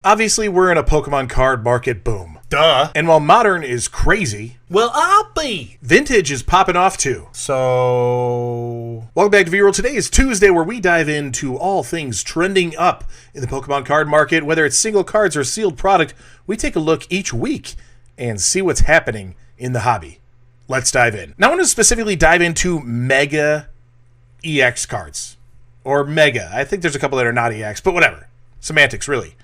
Obviously, we're in a Pokemon card market boom. Duh. And while modern is crazy, Well, I'll be. vintage is popping off too. So, welcome back to V-Roll. Today is Tuesday, where we dive into all things trending up in the Pokemon card market. Whether it's single cards or sealed product, we take a look each week and see what's happening in the hobby. Let's dive in. Now, I want to specifically dive into Mega EX cards. Or Mega. I think there's a couple that are not EX, but whatever. Semantics, really.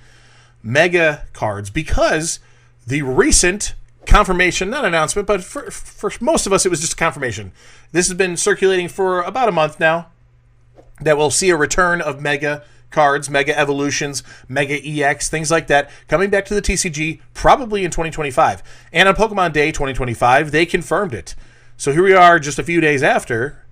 Mega cards, because the recent confirmation, not announcement, but for most of us, it was just a confirmation. This has been circulating for about a month now, that we'll see a return of Mega cards, Mega Evolutions, Mega EX, things like that, coming back to the TCG probably in 2025. And on Pokemon Day 2025, they confirmed it. So here we are just a few days after,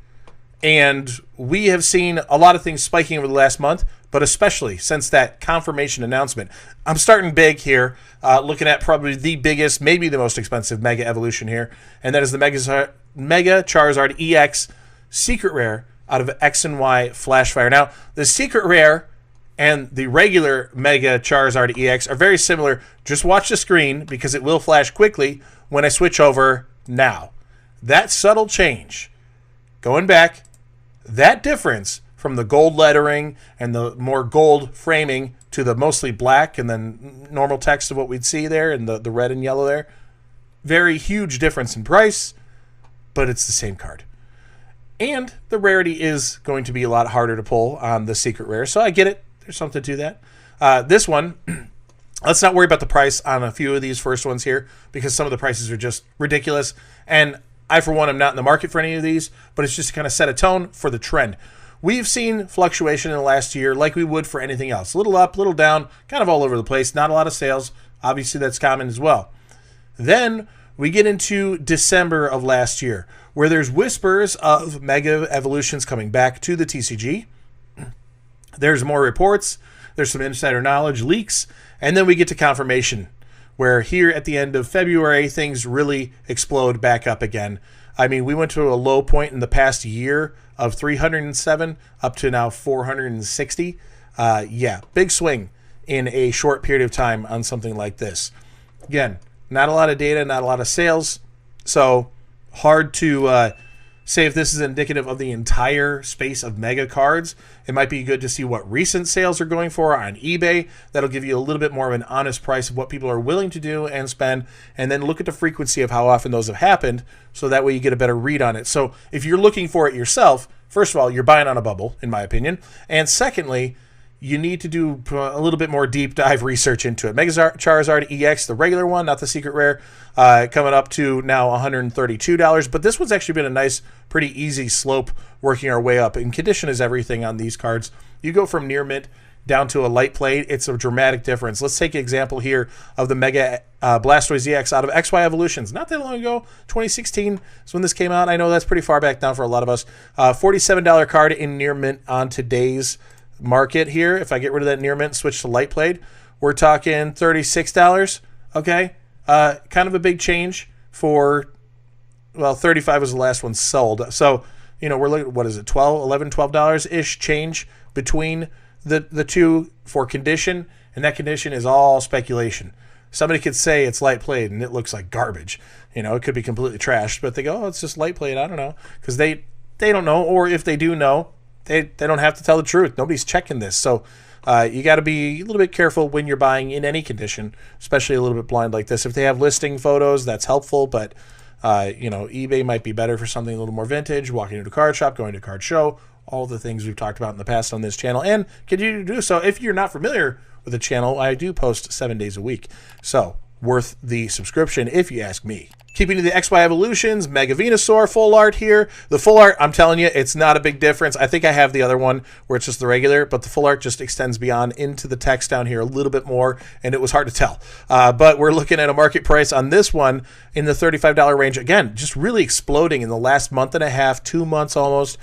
and we have seen a lot of things spiking over the last month, but especially since that confirmation announcement. I'm starting big here, looking at probably the biggest, maybe the most expensive Mega Evolution here, and that is the Mega Charizard EX Secret Rare out of X and Y Flashfire. Now, the Secret Rare and the regular Mega Charizard EX are very similar. Just watch the screen because it will flash quickly when I switch over now. That subtle change, going back, that difference from the gold lettering and the more gold framing to the mostly black and then normal text of what we'd see there and the red and yellow there, very huge difference in price, but it's the same card. And the rarity is going to be a lot harder to pull on the Secret Rare, so I get it. There's something to that. This one, let's not worry about the price on a few of these first ones here, because some of the prices are just ridiculous. And I, for one, am not in the market for any of these, but it's just to kind of set a tone for the trend. We've seen fluctuation in the last year like we would for anything else. A little up, a little down, kind of all over the place. Not a lot of sales. Obviously, that's common as well. Then we get into December of last year, where there's whispers of Mega Evolutions coming back to the TCG. There's more reports. There's some insider knowledge leaks. And then we get to confirmation, where here at the end of February, things really explode back up again. I mean, we went to a low point in the past year of 307 up to now 460. Yeah, big swing in a short period of time on something like this. Again, not a lot of data, not a lot of sales, so hard to say if this is indicative of the entire space of Mega cards. It might be good to see what recent sales are going for on eBay. That'll give you a little bit more of an honest price of what people are willing to do and spend, and then look at the frequency of how often those have happened, so that way you get a better read on it. So if you're looking for it yourself, first of all, you're buying on a bubble, in my opinion, and secondly, you need to do a little bit more deep dive research into it. Mega Charizard EX, the regular one, not the Secret Rare, coming up to now $132. But this one's actually been a nice, pretty easy slope working our way up. And condition is everything on these cards. You go from near mint down to a light plate, it's a dramatic difference. Let's take an example here of the Mega Blastoise EX out of XY Evolutions. Not that long ago, 2016 is when this came out. I know that's pretty far back now for a lot of us. $47 card in near mint on today's market here. If I get rid of that near mint, switch to light plate, we're talking $36. Okay, kind of a big change for, well, $35 was the last one sold. So, you know, we're looking at, what is it, $12 ish change between the two for condition, and that condition is all speculation. Somebody could say it's light plate and it looks like garbage. You know, it could be completely trashed, but they go, oh, it's just light plate. I don't know, because they don't know, or if they do know, they don't have to tell the truth. Nobody's checking this. So you got to be a little bit careful when you're buying in any condition, especially a little bit blind like this. If they have listing photos, that's helpful, but you know, eBay might be better for something a little more vintage, walking into a card shop, going to a card show, all the things we've talked about in the past on this channel, and continue to do so. If you're not familiar with the channel, I do post 7 days a week, so worth the subscription if you ask me. Keeping to the XY Evolutions, Mega Venusaur full art here. The full art, I'm telling you, it's not a big difference. I think I have the other one where it's just the regular, but the full art just extends beyond into the text down here a little bit more, and it was hard to tell. But we're looking at a market price on this one in the $35 range. Again, just really exploding in the last month and a half, 2 months almost,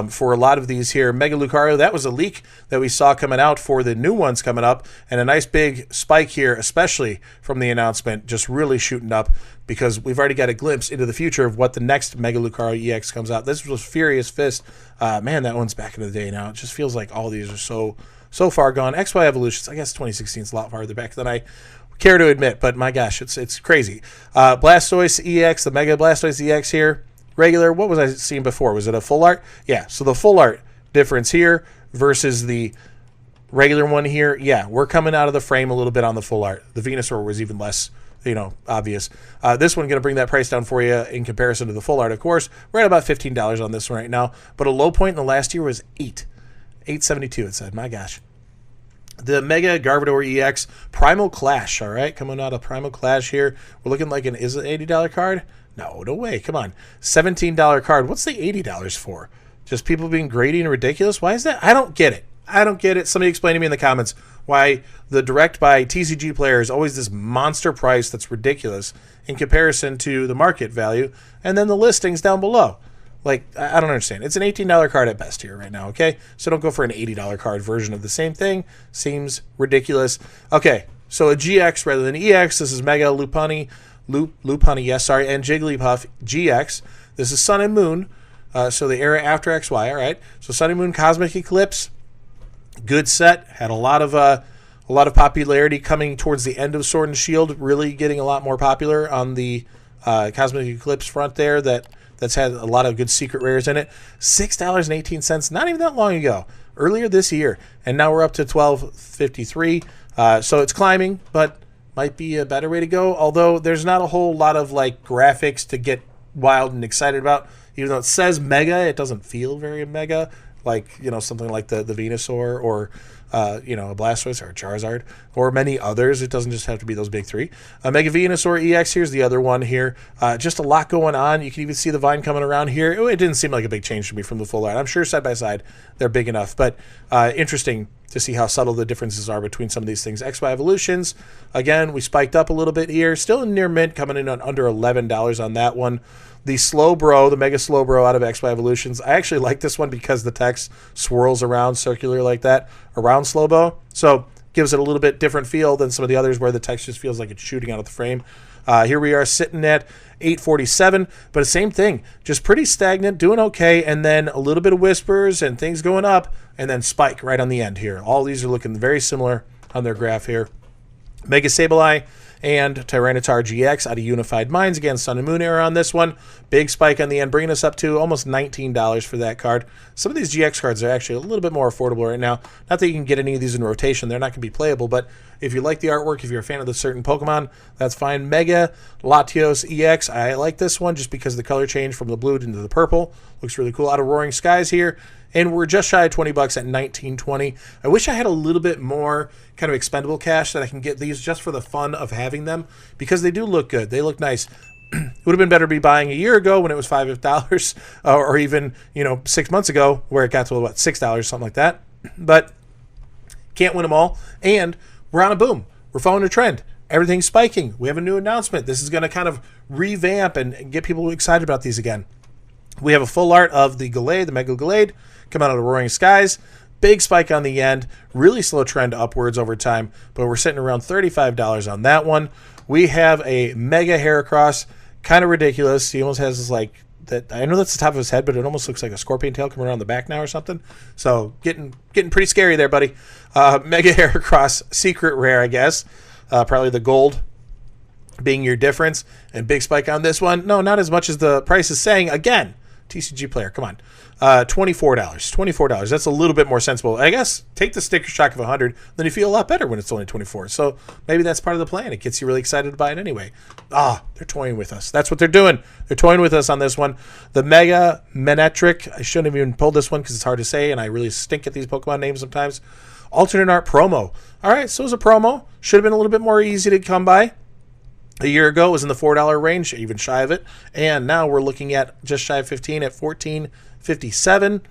for a lot of these here. Mega Lucario, that was a leak that we saw coming out for the new ones coming up, and a nice big spike here, especially from the announcement, just really shooting up, because we've already got a glimpse into the future of what the next Mega Lucario EX comes out. This was Furious Fist. Man, that one's back in the day now. It just feels like all these are so so far gone. XY Evolutions, I guess 2016 is a lot farther back than I care to admit, but my gosh, it's crazy. Blastoise EX, the Mega Blastoise EX here. Regular, what was I seeing before? Was it a full art? Yeah, so the full art difference here versus the regular one here. Yeah, we're coming out of the frame a little bit on the full art. The Venusaur was even less, obvious. This one going to bring that price down for you in comparison to the full art, of course. We're at about $15 on this one right now, but a low point in the last year was $8.72, it said. My gosh. The Mega Gardevoir EX Primal Clash, all right? Coming out of Primal Clash here. We're looking like is it an $80 card? No way. Come on. $17 card. What's the $80 for? Just people being greedy and ridiculous? Why is that? I don't get it. Somebody explain to me in the comments why the direct buy TCG player is always this monster price that's ridiculous in comparison to the market value, and then the listings down below. Like, I don't understand. It's an $18 card at best here right now, okay? So don't go for an $80 card version of the same thing. Seems ridiculous. Okay, so a GX rather than EX. This is Mega Lopunny, and Jigglypuff GX. This is Sun and Moon, so the era after XY, all right? So Sun and Moon Cosmic Eclipse, good set. Had a lot of popularity coming towards the end of Sword and Shield, really getting a lot more popular on the Cosmic Eclipse front there. That's had a lot of good secret rares in it. $6.18, not even that long ago, earlier this year. And now we're up to $12.53. So it's climbing, but might be a better way to go. Although there's not a whole lot of like graphics to get wild and excited about. Even though it says Mega, it doesn't feel very Mega. Like, something like the Venusaur or, a Blastoise or a Charizard or many others. It doesn't just have to be those big three. Mega Venusaur EX, here's the other one here. Just a lot going on. You can even see the vine coming around here. It didn't seem like a big change to me from the full art. I'm sure side by side they're big enough, but interesting to see how subtle the differences are between some of these things. XY Evolutions, again, we spiked up a little bit here. Still in near mint, coming in on under $11 on that one. The Slowbro, the Mega Slowbro out of XY Evolutions. I actually like this one because the text swirls around circular like that around Slowbro. So gives it a little bit different feel than some of the others where the text just feels like it's shooting out of the frame. Here we are sitting at $8.47, but the same thing. Just pretty stagnant, doing okay, and then a little bit of whispers and things going up, and then spike right on the end here. All these are looking very similar on their graph here. Mega Sableye and Tyranitar GX out of Unified Minds. Again, Sun and Moon era on this one. Big spike on the end, bringing us up to almost $19 for that card. Some of these GX cards are actually a little bit more affordable right now. Not that you can get any of these in rotation. They're not going to be playable, but if you like the artwork, if you're a fan of the certain Pokemon, that's fine. Mega Latios EX. I like this one just because of the color change from the blue into the purple. Looks really cool. Out of Roaring Skies here. And we're just shy of $20 at $19.20. I wish I had a little bit more kind of expendable cash that I can get these just for the fun of having them, because they do look good. They look nice. It would have been better to be buying a year ago when it was $5 or even 6 months ago where it got to about $6, something like that. But can't win them all. And we're on a boom. We're following a trend. Everything's spiking. We have a new announcement. This is going to kind of revamp and get people excited about these again. We have a full art of the Gallade, the Mega Gallade, come out of the Roaring Skies. Big spike on the end. Really slow trend upwards over time, but we're sitting around $35 on that one. We have a Mega Heracross, kind of ridiculous. He almost has this that. I know that's the top of his head, but it almost looks like a scorpion tail coming around the back now or something. So getting pretty scary there, buddy. Mega Heracross, secret rare, I guess. Probably the gold being your difference. And big spike on this one. No, not as much as the price is saying. Again, TCG player, come on. $24. That's a little bit more sensible. I guess take the sticker shock of 100, then you feel a lot better when it's only 24. So maybe that's part of the plan. It gets you really excited to buy it anyway. They're toying with us. That's what they're doing. They're toying with us on this one. The Mega Manectric. I shouldn't have even pulled this one because it's hard to say, and I really stink at these Pokemon names sometimes. Alternate art promo. All right, so it was a promo. Should have been a little bit more easy to come by. A year ago, it was in the $4 range, even shy of it. And now we're looking at just shy of 15 at $14.57.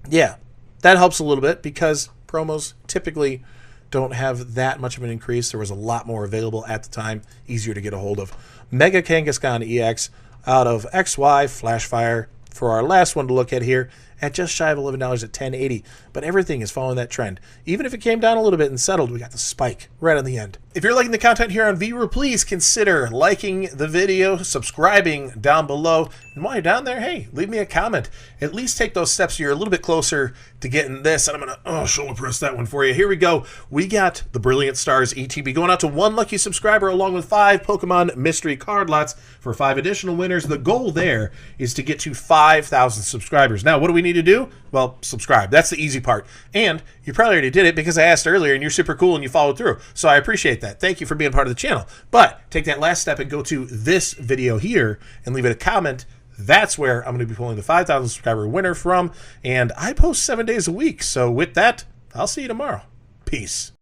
Yeah, that helps a little bit because promos typically don't have that much of an increase. There was a lot more available at the time, easier to get a hold of. Mega Kangaskhan EX out of XY Flashfire for our last one to look at here at just shy of $11 at $10.80. But everything is following that trend. Even if it came down a little bit and settled, we got the spike right on the end. If you're liking the content here on V-Rule, please consider liking the video, subscribing down below, and while you're down there, hey, leave me a comment. At least take those steps so you're a little bit closer to getting this, and I'm going to shoulder press that one for you. Here we go. We got the Brilliant Stars ETB going out to one lucky subscriber along with 5 Pokemon mystery card lots for 5 additional winners. The goal there is to get to 5,000 subscribers. Now, what do we need to do? Well, subscribe. That's the easy part. And you probably already did it because I asked earlier and you're super cool and you followed through. So I appreciate that. Thank you for being part of the channel. But take that last step and go to this video here and leave it a comment. That's where I'm going to be pulling the 5,000 subscriber winner from. And I post 7 days a week. So with that, I'll see you tomorrow. Peace.